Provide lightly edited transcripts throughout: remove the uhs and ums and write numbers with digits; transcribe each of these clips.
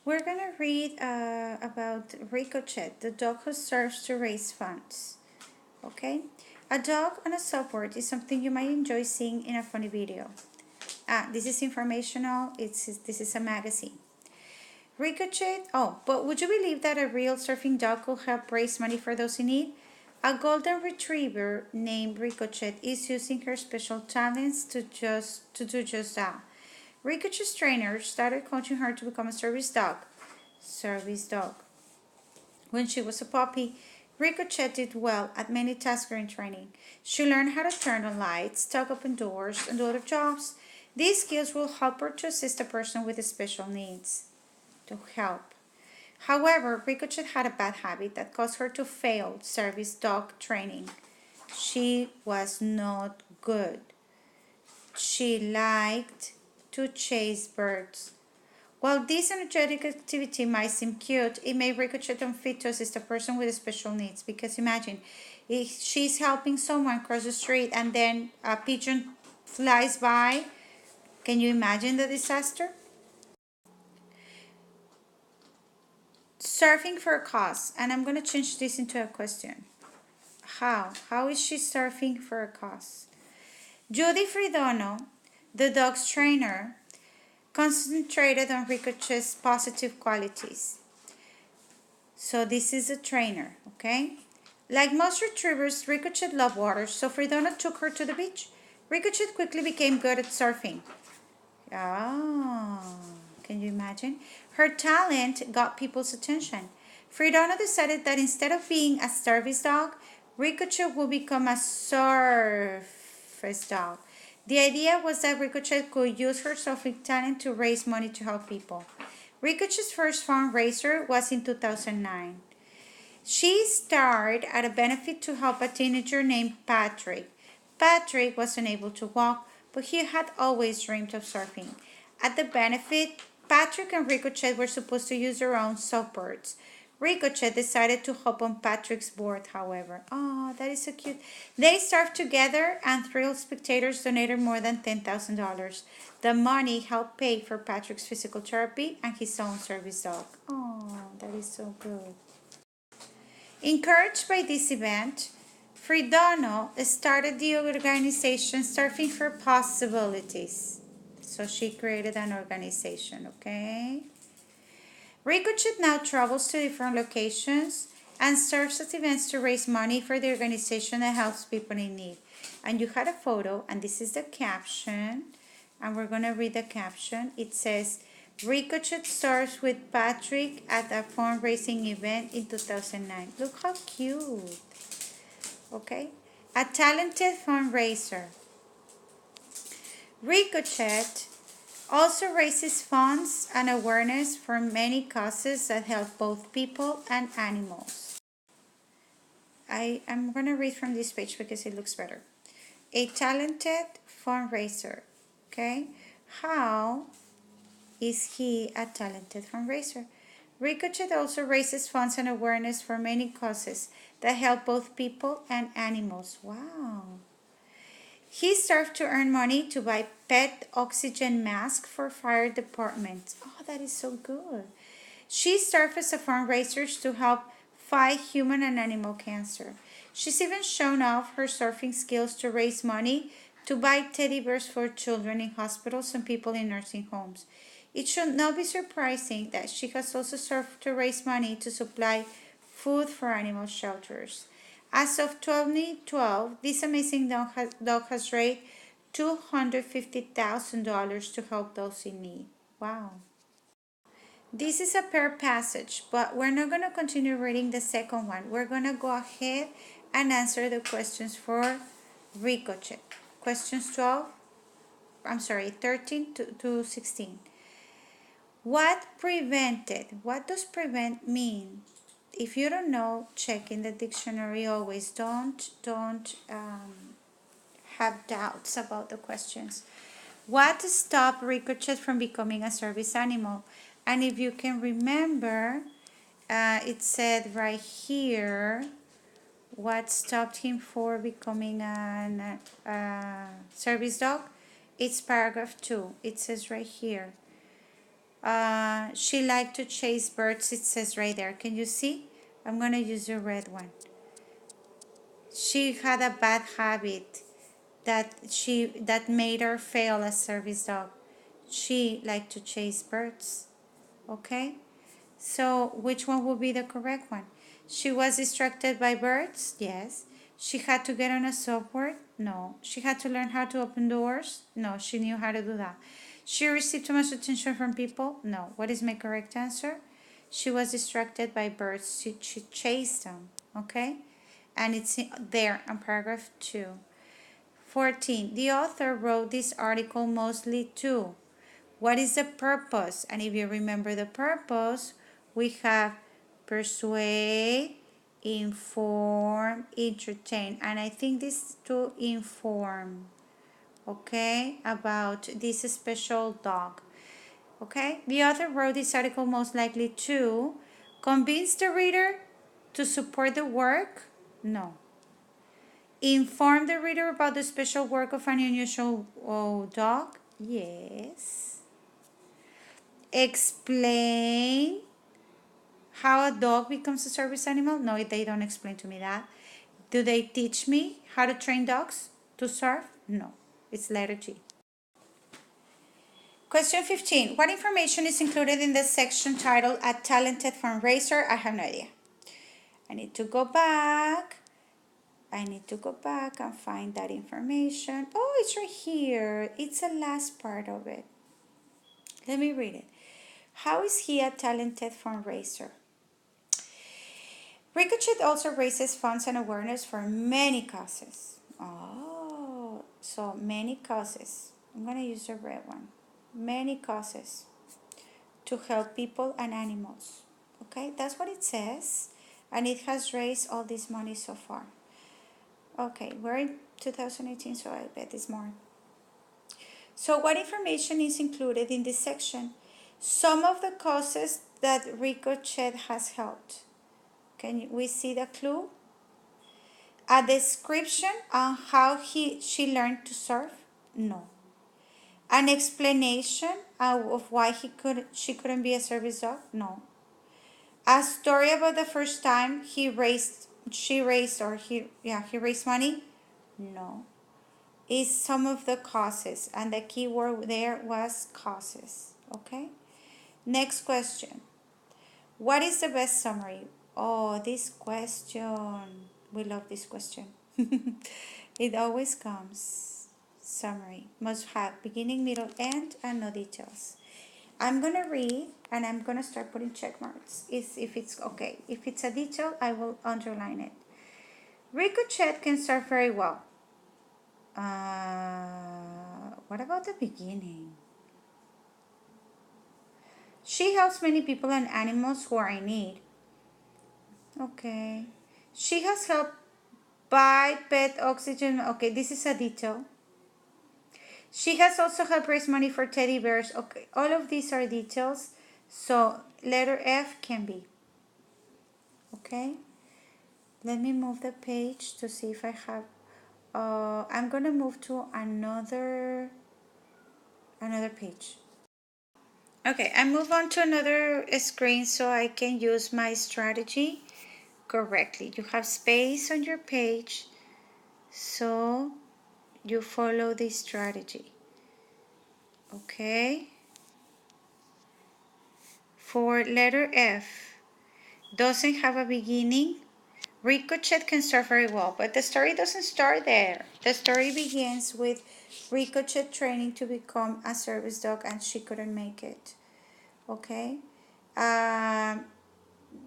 We're gonna read about Ricochet, the dog who serves to raise funds. Okay? A dog on a subword is something you might enjoy seeing in a funny video. This is informational. This is a magazine. Ricochet. Oh, but would you believe that a real surfing dog could help raise money for those in need? A golden retriever named Ricochet is using her special talents to do just that. Ricochet's trainer started coaching her to become a service dog. Service dog. When she was a puppy, Ricochet did well at many tasks during training. She learned how to turn on lights, tug open doors, and do other jobs. These skills will help her to assist a person with special needs. To help. However, Ricochet had a bad habit that caused her to fail service dog training. She was not good. She liked to chase birds. While this energetic activity might seem cute, it may ricochet unfit to assist a person with special needs. Because imagine, if she's helping someone cross the street and then a pigeon flies by, can you imagine the disaster? Surfing for a cause, and I'm going to change this into a question. How? How is she surfing for a cause? Judy Fridono, the dog's trainer, concentrated on Ricochet's positive qualities. So this is a trainer, okay? Like most retrievers, Ricochet loved water, so Fridono took her to the beach. Ricochet quickly became good at surfing. Oh, can you imagine? Her talent got people's attention. Fridono decided that instead of being a service dog, Ricochet would become a surface dog. The idea was that Ricochet could use her surfing talent to raise money to help people. Ricochet's first fundraiser was in 2009. She starred at a benefit to help a teenager named Patrick. Patrick was unable to walk, but he had always dreamed of surfing. At the benefit, Patrick and Ricochet were supposed to use their own surfboards. Ricochet decided to hop on Patrick's board, however. Oh, that is so cute. They surfed together and thrilled spectators donated more than $10,000. The money helped pay for Patrick's physical therapy and his own service dog. Oh, that is so good. Encouraged by this event, Fridono started the organization Surfing for Possibilities. So she created an organization, okay? Ricochet now travels to different locations and serves at events to raise money for the organization that helps people in need. And you had a photo, and this is the caption. And we're going to read the caption. It says, Ricochet starts with Patrick at a fundraising event in 2009. Look how cute. Okay? A talented fundraiser. Ricochet also raises funds and awareness for many causes that help both people and animals. I am going to read from this page because it looks better. A talented fundraiser. Okay? How is he a talented fundraiser? Ricochet also raises funds and awareness for many causes that help both people and animals. Wow. He served to earn money to buy pet oxygen masks for fire departments. Oh, that is so good. She served as a fundraiser to help fight human and animal cancer. She's even shown off her surfing skills to raise money to buy teddy bears for children in hospitals and people in nursing homes. It should not be surprising that she has also served to raise money to supply food for animal shelters. As of 2012, this amazing dog has raised $250,000 to help those in need. Wow. This is a pair passage, but we're not going to continue reading the second one. We're going to go ahead and answer the questions for Ricochet. Questions 13 to 16. What does prevent mean? If you don't know, check in the dictionary always. Don't have doubts about the questions. What stopped Ricochet from becoming a service animal? And if you can remember, it said right here what stopped him for becoming a service dog. It's paragraph 2. It says right here. she liked to chase birds. It says right there. Can you see? I'm going to use the red one. She had a bad habit that made her fail as service dog. She liked to chase birds. Okay? So which one would be the correct one? She was distracted by birds? Yes. She had to get on a software? No. She had to learn how to open doors? No, she knew how to do that. She received too much attention from people? No. What is my correct answer? She was distracted by birds. She chased them. Okay? And it's there on paragraph 2. 14. The author wrote this article mostly to. What is the purpose? And if you remember the purpose, we have persuade, inform, entertain. And I think this is to inform, okay, about this special dog. Okay, the author wrote this article most likely to convince the reader to support the work? No. Inform the reader about the special work of an unusual dog? Yes. Explain how a dog becomes a service animal? No, they don't explain to me that. Do they teach me how to train dogs to serve? No, it's letter G. Question 15. What information is included in the section titled A Talented Fundraiser? I have no idea. I need to go back. And find that information. Oh, it's right here. It's the last part of it. Let me read it. How is he a talented fundraiser? Ricochet also raises funds and awareness for many causes. Oh, so many causes. I'm going to use the red one. Many causes to help people and animals. Okay, that's what it says. And it has raised all this money so far. Okay, we're in 2018, so I bet it's more. So what information is included in this section? Some of the causes that Ricochet has helped. Can we see the clue? A description on how she learned to surf? No. An explanation of why she couldn't be a service dog? No. A story about the first time he raised money? No. Is some of the causes, and the key word there was causes. Okay. Next question. What is the best summary? Oh, this question. We love this question. It always comes. Summary. Must have beginning, middle, end, and no details. I'm going to read, and I'm going to start putting check marks if it's okay. If it's a detail, I will underline it. Ricochet can surf very well. What about the beginning? She helps many people and animals who are in need. Okay. She has helped buy pet oxygen. Okay, this is a detail. She has also helped raise money for teddy bears. Okay, all of these are details. So letter F can be. Okay. Let me move the page to see if I have. I'm gonna move to another page. Okay, I move on to another screen so I can use my strategy correctly. You have space on your page, so you follow this strategy. Okay. For letter F, doesn't have a beginning. Ricochet can start very well, but the story doesn't start there. The story begins with Ricochet training to become a service dog, and she couldn't make it. Okay.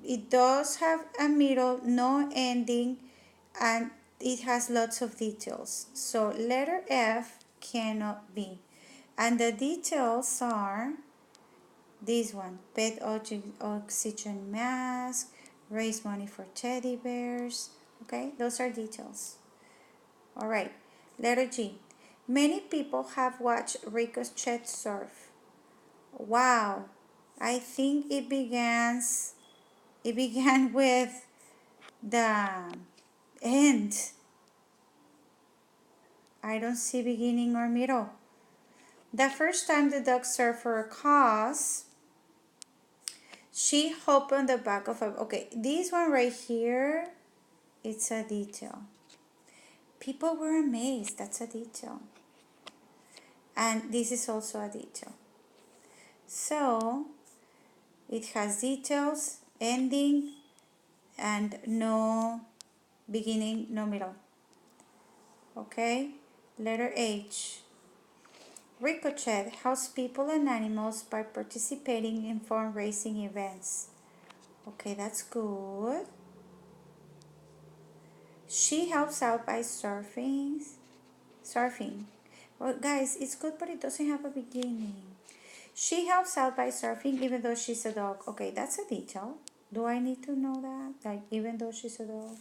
It does have a middle, no ending, and it has lots of details. So letter F cannot be. And the details are this one: pet oxygen mask, raise money for teddy bears. Okay, those are details. All right, letter G. Many people have watched Ricochet surf. Wow, I think it began with the end. I don't see beginning or middle. The first time the dog surfed for a cause, She hopped on the back of a, okay, this one right here, it's a detail. People were amazed, that's a detail. And this is also a detail. So, it has details, ending, and no beginning, no middle. Okay, letter H. Ricochet helps people and animals by participating in fundraising events. Okay, that's good. She helps out by surfing. Surfing. Well, guys, it's good, but it doesn't have a beginning. She helps out by surfing even though she's a dog. Okay, that's a detail. Do I need to know that? Like, even though she's a dog?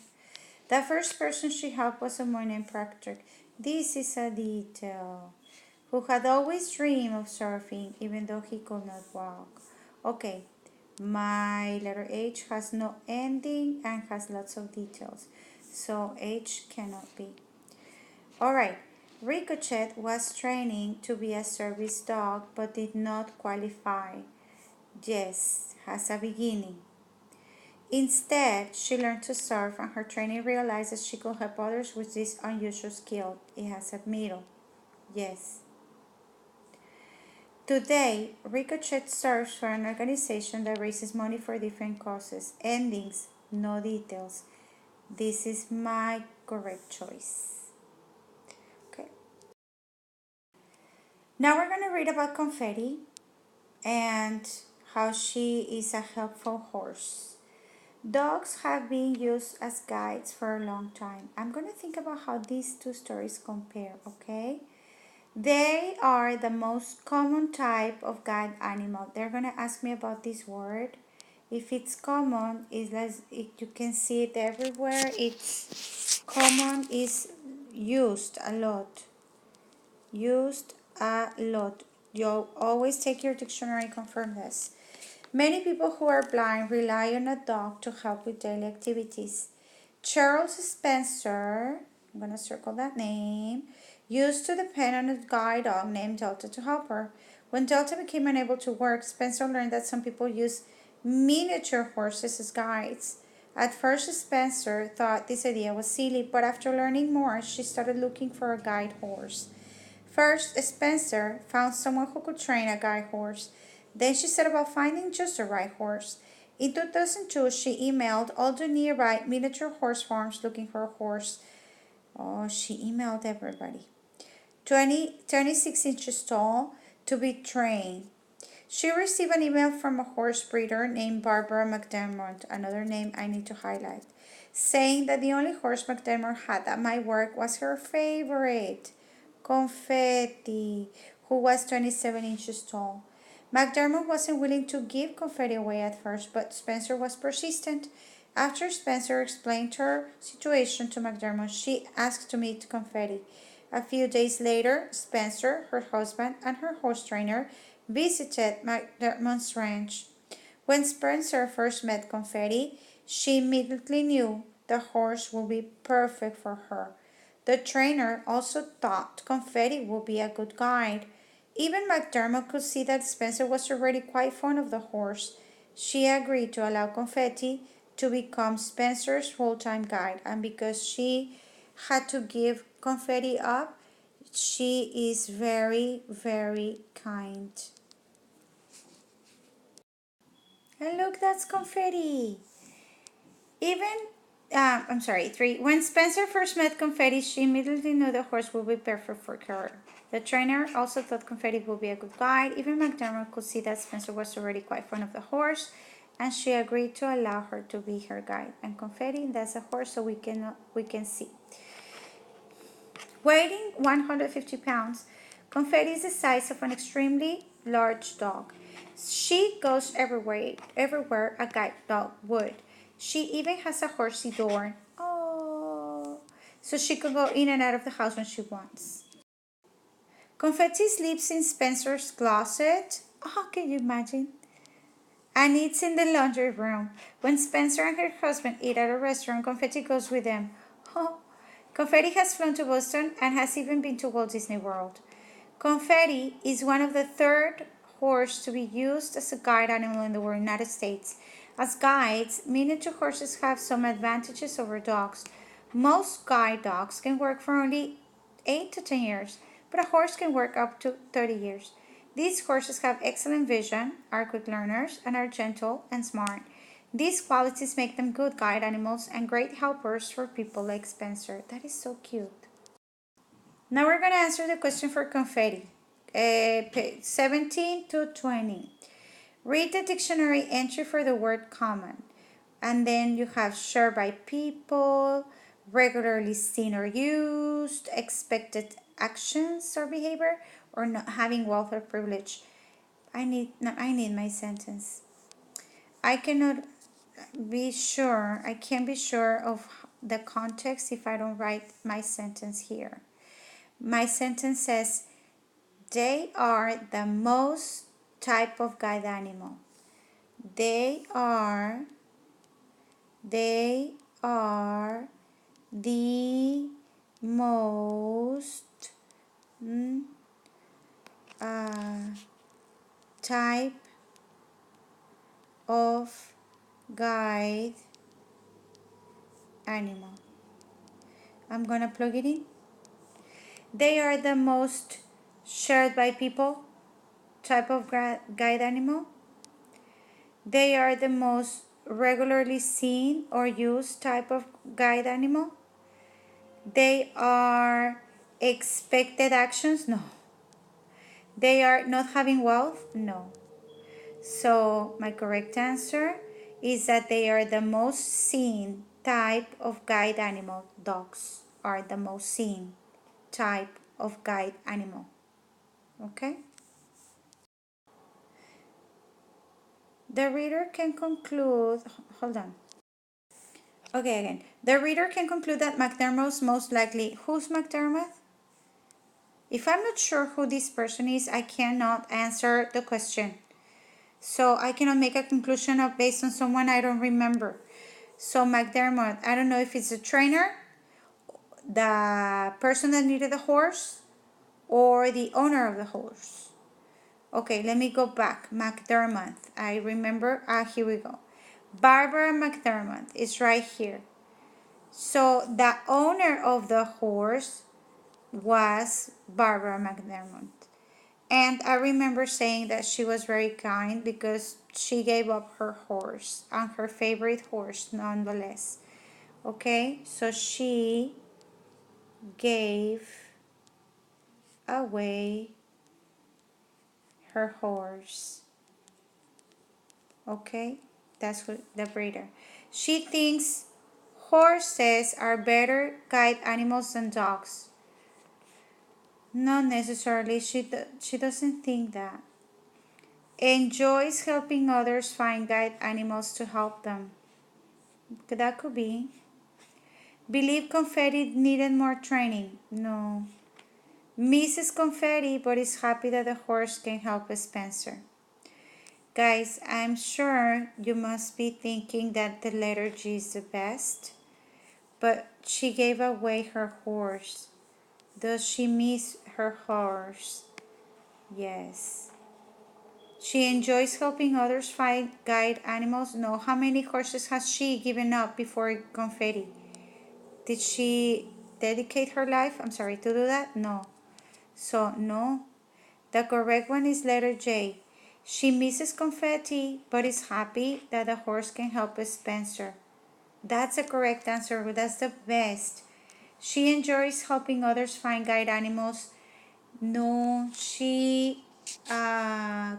The first person she helped was a boy named Patrick. This is a detail. Who had always dreamed of surfing even though he could not walk. Okay, my letter H has no ending and has lots of details. So H cannot be. Alright, Ricochet was training to be a service dog but did not qualify. Yes, has a beginning. Instead, she learned to surf and her training realized that she could help others with this unusual skill. It has a middle. Yes. Today, Ricochet serves for an organization that raises money for different causes. Endings, no details. This is my correct choice. Okay. Now we're going to read about Confetti and how she is a helpful horse. Dogs have been used as guides for a long time. I'm going to think about how these two stories compare, okay? They are the most common type of guide animal. They're going to ask me about this word. If it's common, you can see it everywhere. It's common is used a lot. Used a lot. You'll always take your dictionary, confirm this. Many people who are blind rely on a dog to help with daily activities. Charles Spencer, I'm going to circle that name, used to depend on a guide dog named Delta to help her. When Delta became unable to work, Spencer learned that some people use miniature horses as guides. At first, Spencer thought this idea was silly, but after learning more, she started looking for a guide horse. First, Spencer found someone who could train a guide horse. Then she set about finding just the right horse. In 2002, she emailed all the nearby miniature horse farms looking for a horse. Oh, she emailed everybody. 26 inches tall to be trained. She received an email from a horse breeder named Barbara McDermott, another name I need to highlight, saying that the only horse McDermott had that might work was her favorite, Confetti, who was 27 inches tall. McDermott wasn't willing to give Confetti away at first, but Spencer was persistent. After Spencer explained her situation to McDermott, she asked to meet Confetti. A few days later, Spencer, her husband, and her horse trainer visited McDermott's ranch. When Spencer first met Confetti, she immediately knew the horse would be perfect for her. The trainer also thought Confetti would be a good guide. Even McDermott could see that Spencer was already quite fond of the horse. She agreed to allow Confetti to become Spencer's full-time guide, and because she had to give Confetti up, she is very, very kind. And look, that's Confetti. I'm sorry, 3. When Spencer first met Confetti, she immediately knew the horse would be perfect for her. The trainer also thought Confetti would be a good guide. Even McDermott could see that Spencer was already quite fond of the horse, and she agreed to allow her to be her guide. And Confetti, that's a horse, so we can see. Weighing 150 pounds, Confetti is the size of an extremely large dog. She goes everywhere a guide dog would. She even has a horsey door. Oh, so she can go in and out of the house when she wants. Confetti sleeps in Spencer's closet. Oh, can you imagine? And eats in the laundry room. When Spencer and her husband eat at a restaurant, Confetti goes with them. Oh, Confetti has flown to Boston and has even been to Walt Disney World. Confetti is one of the third horse to be used as a guide animal in the United States. As guides, miniature horses have some advantages over dogs. Most guide dogs can work for only 8 to 10 years, but a horse can work up to 30 years. These horses have excellent vision, are quick learners, and are gentle and smart. These qualities make them good guide animals and great helpers for people like Spencer. That is so cute. Now we're going to answer the question for Confetti. 17 to 20. Read the dictionary entry for the word common. And then you have shared by people, regularly seen or used, expected actions or behavior, or not having wealth or privilege. I need my sentence. I cannot be sure, I can't be sure of the context if I don't write my sentence here. My sentence says, they are the most type of guide animal. They are the most type of guide animal. I'm gonna plug it in. They are the most shared by people type of guide animal. They are the most regularly seen or used type of guide animal. They are expected actions? No. They are not having wealth? No. So my correct answer is that they are the most seen type of guide animal. Dogs are the most seen type of guide animal. Okay? The reader can conclude, hold on. Okay, again. The reader can conclude that McDermott's most likely, who's McDermott? If I'm not sure who this person is, I cannot answer the question. So I cannot make a conclusion based on someone I don't remember. So McDermott, I don't know if it's a trainer, the person that needed the horse, or the owner of the horse. Okay, let me go back. McDermott. I remember. Here we go. Barbara McDermott is right here. So the owner of the horse was Barbara McDermott. And I remember saying that she was very kind because she gave up her horse and her favorite horse nonetheless. Okay, so she gave away her horse. Okay, that's what the breeder. She thinks horses are better guide animals than dogs. Not necessarily. She doesn't think that. Enjoys helping others find guide animals to help them. That could be. Believe Confetti needed more training. No. Misses Confetti but is happy that the horse can help Spencer. Guys, I'm sure you must be thinking that the letter G is the best, but she gave away her horse. Does she miss her horse? Yes. She enjoys helping others find guide animals. No. How many horses has she given up before Confetti? Did she dedicate her life, to do that? No. So, no. The correct one is letter J. She misses Confetti, but is happy that the horse can help Spencer. That's the correct answer. That's the best. She enjoys helping others find guide animals. No, she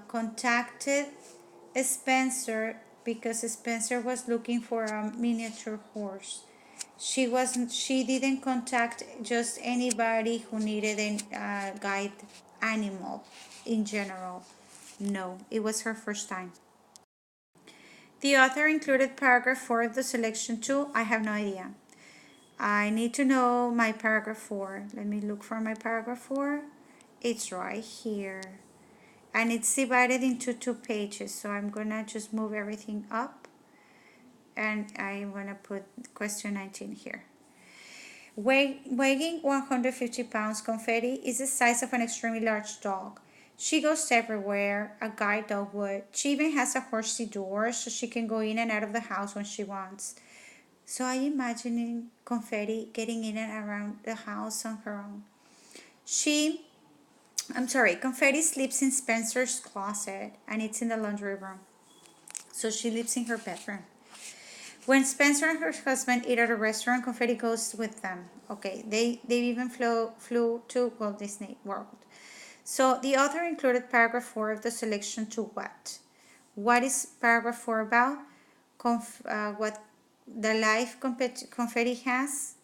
contacted Spencer because Spencer was looking for a miniature horse. She didn't contact just anybody who needed a guide animal in general. No, it was her first time. The author included paragraph 4 of the selection too. I have no idea. I need to know my paragraph 4. Let me look for my paragraph 4. It's right here. And it's divided into 2 pages. So I'm going to just move everything up. And I'm going to put question 19 here. Weighing 150 pounds, Confetti is the size of an extremely large dog. She goes everywhere, a guide dog would. She even has a horsey door so she can go in and out of the house when she wants. So I imagining Confetti getting in and around the house on her own. Confetti sleeps in Spencer's closet and it's in the laundry room. So she lives in her bedroom. When Spencer and her husband eat at a restaurant, Confetti goes with them. Okay, they even flew to Walt Disney World. So the author included paragraph 4 of the selection to what? What is paragraph 4 about? What the life Confetti has?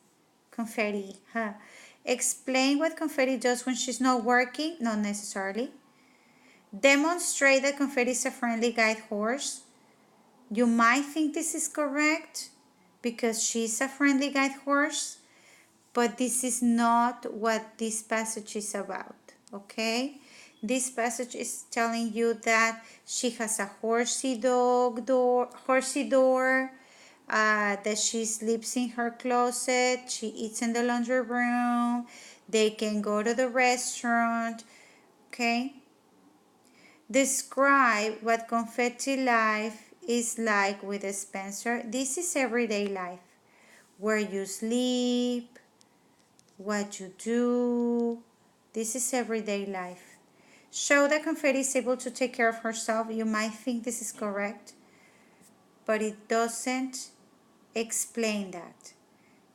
Confetti, huh? Explain what Confetti does when she's not working? Not necessarily. Demonstrate that Confetti is a friendly guide horse. You might think this is correct because she's a friendly guide horse, but this is not what this passage is about, okay? This passage is telling you that she has a horsey door, that she sleeps in her closet, she eats in the laundry room, they can go to the restaurant, okay? Describe what Confetti life is like with Spencer. This is everyday life, where you sleep, what you do. This is everyday life. Show that Confetti is able to take care of herself. You might think this is correct, but it doesn't explain that.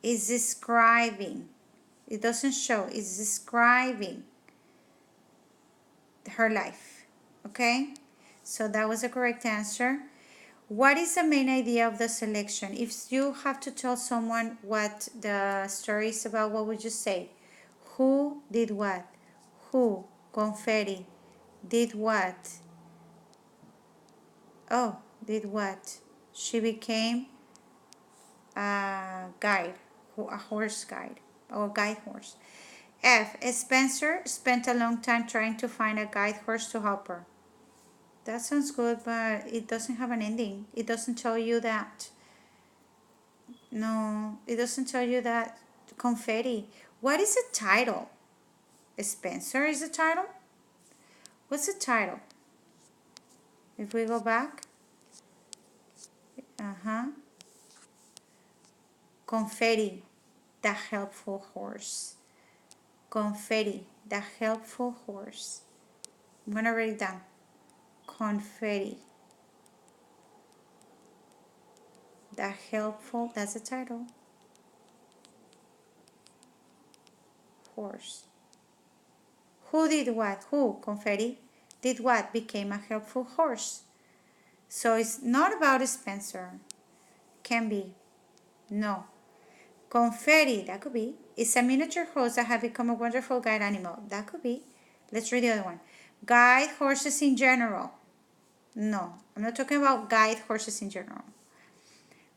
It's describing. It doesn't show. It's describing her life. Okay? So that was the correct answer. What is the main idea of the selection? If you have to tell someone what the story is about, what would you say? Who did what? Who, Confetti, did what? Oh, did what? She became a guide, a horse guide, or guide horse. F. Spencer spent a long time trying to find a guide horse to help her. That sounds good, but it doesn't have an ending. It doesn't tell you that. No, it doesn't tell you that. Confetti. What is the title? Spencer is the title? What's the title? If we go back. Confetti, the helpful horse. Confetti, the helpful horse. I'm going to write it down. Confetti. The helpful, that's the title. Horse. Who did what? Who, Confetti, did what? Became a helpful horse. So it's not about Spencer. Can be. No. Confetti, that could be. It's a miniature horse that have become a wonderful guide animal. That could be. Let's read the other one. Guide horses in general. No, I'm not talking about guide horses in general.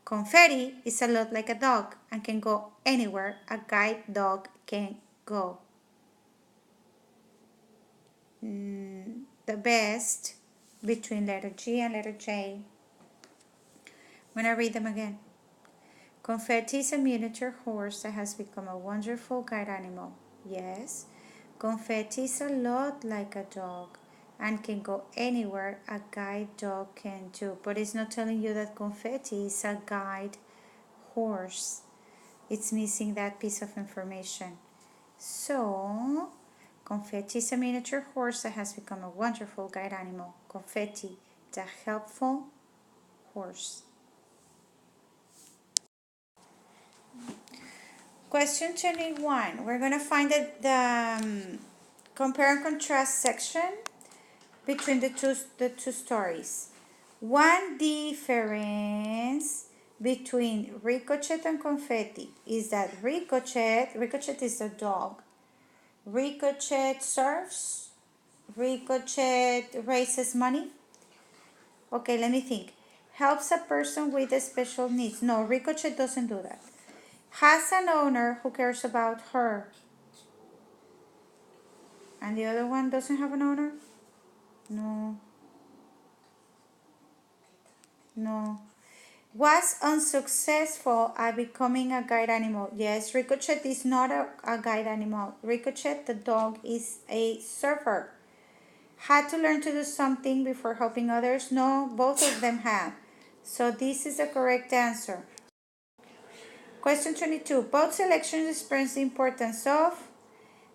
Confetti is a lot like a dog and can go anywhere a guide dog can go. The best between letter G and letter J. I'm going to read them again. Confetti is a miniature horse that has become a wonderful guide animal. Yes. Confetti is a lot like a dog and can go anywhere a guide dog can do. But it's not telling you that Confetti is a guide horse. It's missing that piece of information. So, Confetti is a miniature horse that has become a wonderful guide animal. Confetti, the helpful horse. Question 21. We're going to find the compare and contrast section between the two stories. One difference between Ricochet and Confetti is that Ricochet is the dog. Ricochet serves. Ricochet raises money. Okay, let me think. Helps a person with special needs. No, Ricochet doesn't do that. Has an owner who cares about her. And the other one doesn't have an owner? No. No. Was unsuccessful at becoming a guide animal. Yes, Ricochet is not a guide animal. Ricochet, the dog, is a server. Had to learn to do something before helping others? No, both of them had. So this is the correct answer. Question 22. Both selections express the importance of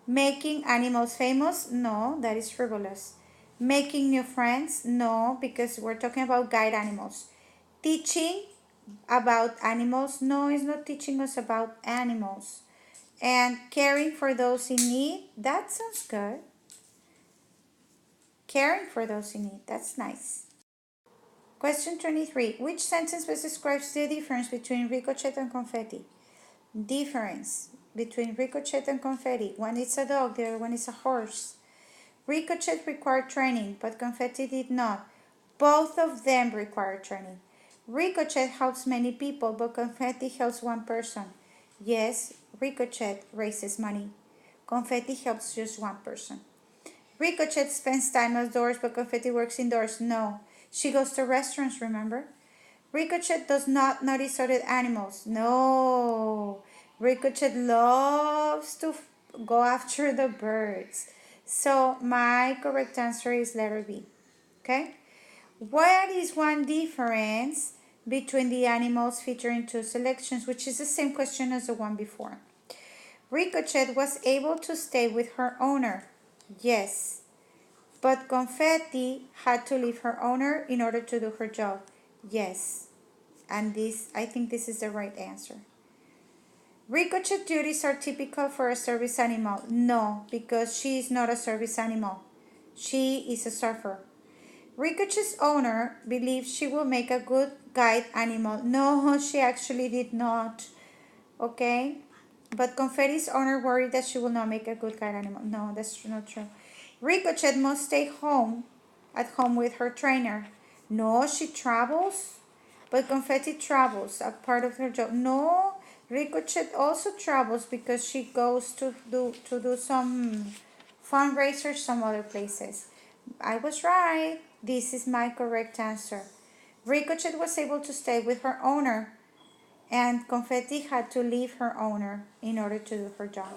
making animals famous? No, that is frivolous. Making new friends? No, because we're talking about guide animals. Teaching about animals? No, it's not teaching us about animals. And caring for those in need? That sounds good. Caring for those in need, that's nice. Question 23. Which sentence best describes the difference between Ricochet and Confetti? Difference between Ricochet and Confetti. One is a dog, the other one is a horse. Ricochet required training, but Confetti did not. Both of them require training. Ricochet helps many people, but Confetti helps one person. Yes, Ricochet raises money. Confetti helps just one person. Ricochet spends time outdoors, but Confetti works indoors. No. She goes to restaurants, remember? Ricochet does not notice other animals. No. Ricochet loves to go after the birds. So my correct answer is letter B. Okay? What is one difference between the animals featured in two selections, which is the same question as the one before? Ricochet was able to stay with her owner. Yes. But Confetti had to leave her owner in order to do her job. Yes. And this, I think this is the right answer. Ricochet duties are typical for a service animal. No, because she is not a service animal. She is a surfer. Ricochet's owner believes she will make a good guide animal. No, she actually did not. Okay? But Confetti's owner worried that she will not make a good guide animal. No, that's not true. Ricochet must stay at home with her trainer. No, she travels. But Confetti travels, a part of her job. No, Ricochet also travels because she goes to do some fundraisers some other places. I was right. This is my correct answer. Ricochet was able to stay with her owner, and Confetti had to leave her owner in order to do her job.